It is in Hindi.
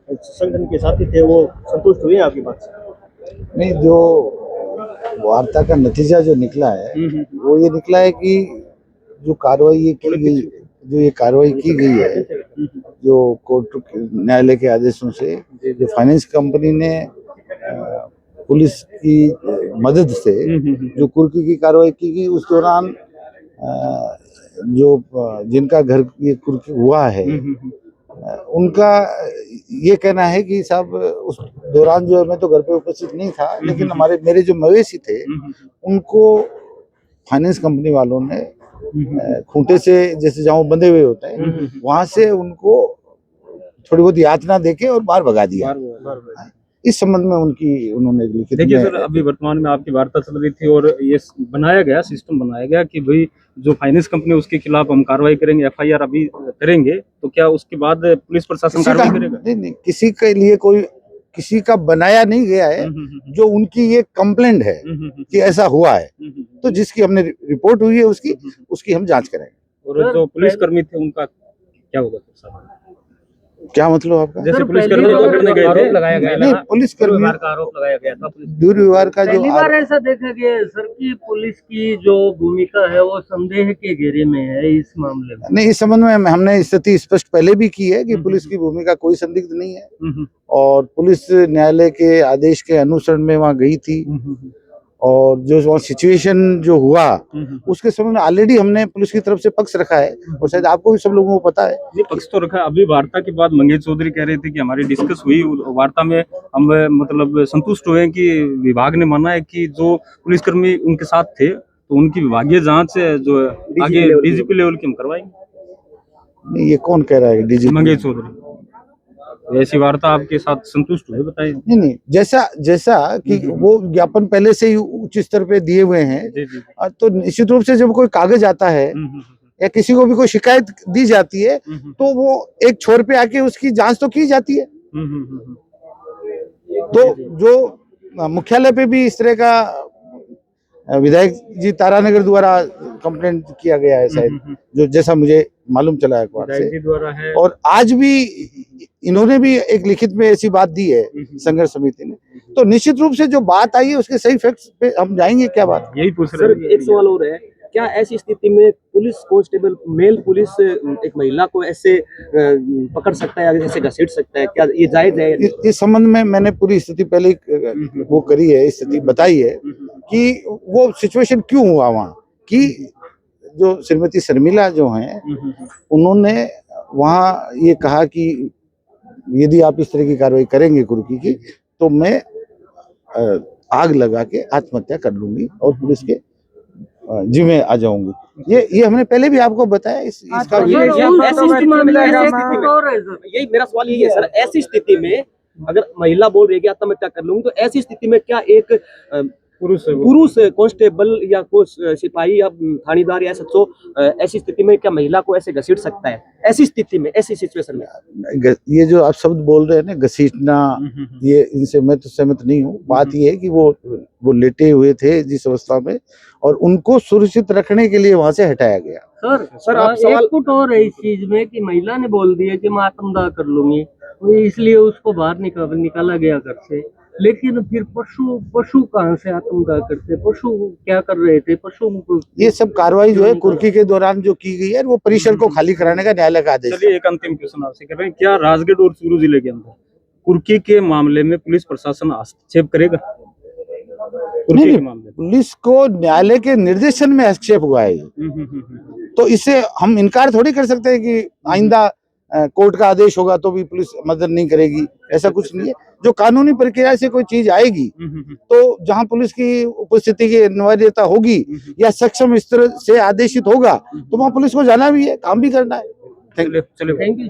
संगठन के साथी थे वो संतुष्ट हुए आपकी बात से? नहीं, जो वार्ता का नतीजा जो निकला है वो ये निकला है कि जो कार्रवाई की गई है, जो कोर्ट न्यायालय के आदेशों से, जो फाइनेंस कंपनी ने पुलिस की मदद से जो कुर्की की कार्रवाई की गई, उस दौरान जो जिनका घर ये कुर्की हुआ है उनका ये कहना है कि साहब उस दौरान जो है, मैं तो घर पे उपस्थित नहीं था, लेकिन मेरे जो मवेशी थे उनको फाइनेंस कंपनी वालों ने खूंटे से, जैसे जहाँ बंधे हुए होते हैं, वहां से उनको थोड़ी बहुत यातना देके और बाहर भगा दिया। इस संबंध में उन्होंने लिखित देखिए सर, अभी वर्तमान में आपकी वार्ता चल रही थी और ये सिस्टम बनाया गया कि भाई जो फाइनेंस कंपनी उसके खिलाफ हम कार्रवाई करेंगे, एफआईआर अभी करेंगे, तो क्या उसके बाद पुलिस प्रशासन कार्रवाई करेगा? नहीं, किसी के लिए किसी का बनाया नहीं गया है, जो उनकी ये कंप्लेंट है कि ऐसा हुआ है, तो जिसकी हमने रिपोर्ट हुई है उसकी हम जांच करेंगे। और जो पुलिसकर्मी थे उनका क्या होगा सर? क्या मतलब आपका? जैसे पुलिसकर्मी को पकड़ने गए थे, लगाया गया नहीं, पुलिसकर्मी का आरोप लगाया गया था। दुर्व्यवहार का जो ऐसा देखा गया है सर कि पुलिस की जो भूमिका है वो संदेह के घेरे में है इस मामले में। नहीं, इस संबंध में हमने स्थिति स्पष्ट पहले भी की है कि पुलिस की भूमिका कोई संदिग्ध नहीं है, और पुलिस न्यायालय के आदेश के अनुसरण में वहां गई थी, और जो वहाँ सिचुएशन जो हुआ उसके संबंध में ऑलरेडी हमने पुलिस की तरफ से पक्ष रखा है, और शायद आपको भी सब लोगों को पता है। ये पक्ष तो रखा। अभी वार्ता के बाद मंगेश चौधरी कह रहे थे कि हमारी डिस्कस हुई, वार्ता में हम मतलब संतुष्ट हुए कि विभाग ने माना है कि जो पुलिसकर्मी उनके साथ थे तो उनकी विभागीय जांच जो आगे डीजीपी लेवल की हम करवाएंगे। नहीं, ये कौन कह रहा है? डीजीपी मंगेश चौधरी। ऐसी वार्ता आपके साथ संतुष्ट हुए, बताइए। नहीं, जैसा कि वो ज्ञापन पहले से ही उच्च स्तर पे दिए हुए हैं, तो निश्चित रूप से जब कोई कागज आता है या किसी को भी कोई शिकायत दी जाती है, तो वो एक छोर पे आके उसकी जांच तो की जाती है। तो जो मुख्यालय पे भी इस तरह का विधायक जी तारानगर द्वारा कंप्लेंट किया गया है शायद, जो जैसा मुझे मालूम चला है अखबार से, और आज भी इन्होंने भी एक लिखित में ऐसी बात दी है संघर्ष समिति ने। तो निश्चित रूप से जो बात आई है उसके सही फैक्ट्स पे हम जाएंगे। क्या बात? यही पूछ रहे हैं। एक सवाल और है, क्या ऐसी स्थिति में पुलिस कांस्टेबल मेल पुलिस एक महिला को ऐसे पकड़ सकता है, ऐसे घसीट सकता है? क्या ये जायज है? इस संबंध में मैंने पूरी स्थिति पहले वो करी है, स्थिति बताई है कि वो सिचुएशन क्यों हुआ वहाँ, कि जो श्रीमती शर्मिला जो हैं उन्होंने वहाँ ये कहा कि यदि आप इस तरह की कार्रवाई करेंगे कुर्की की, तो मैं आग लगा के आत्महत्या कर लूंगी और पुलिस के जिम्मे आ जाऊंगी। ये हमने पहले भी आपको बताया। इसका यही मेरा सवाल यही है सर, ऐसी स्थिति में अगर महिला बोल रही है कि आत्महत्या कर लूंगी, तो ऐसी स्थिति में क्या एक पुरुष कांस्टेबल या कोई सिपाही या थानेदार या एसएचओ ऐसी स्थिति में क्या महिला को ऐसे घसीट सकता है? ऐसी स्थिति में, ऐसी सिचुएशन में ये जो आप शब्द बोल रहे हैं ना, घसीटना, ये इनसे मैं तो सहमत नहीं हूँ। बात ये है कि वो लेटे हुए थे जिस अवस्था में, और उनको सुरक्षित रखने के लिए वहां से हटाया गया। सर आप सवाल एक और है इस चीज में कि महिला ने बोल दिया कि मैं आत्मदाह कर लूंगी, तो इसलिए उसको बाहर निकाला गया घर से। लेकिन फिर पशु कहाँ से आत्मदाह करते? पशु क्या कर रहे थे? पशु ये सब कार्रवाई जो है कुर्की के दौरान जो की गई है, वो परिसर को खाली कराने का न्यायालय का आदेश। चलिए, एक अंतिम क्वेश्चन आपसे कर रहे हैं, क्या राजगढ़ और चूरू जिले के अंदर कुर्की के मामले में पुलिस प्रशासन हस्तक्षेप करेगा? नहीं, पुलिस को न्यायालय के निर्देशन में हस्तक्षेप हुआ है, तो इससे हम इनकार थोड़ी कर सकते हैं कि आइंदा कोर्ट का आदेश होगा तो भी पुलिस मदद नहीं करेगी। ऐसा कुछ नहीं है। जो कानूनी प्रक्रिया से कोई चीज आएगी, तो जहां पुलिस की उपस्थिति की अनिवार्यता होगी या सक्षम स्तर से आदेशित होगा, तो वहां पुलिस को जाना भी है, काम भी करना है। Thank you.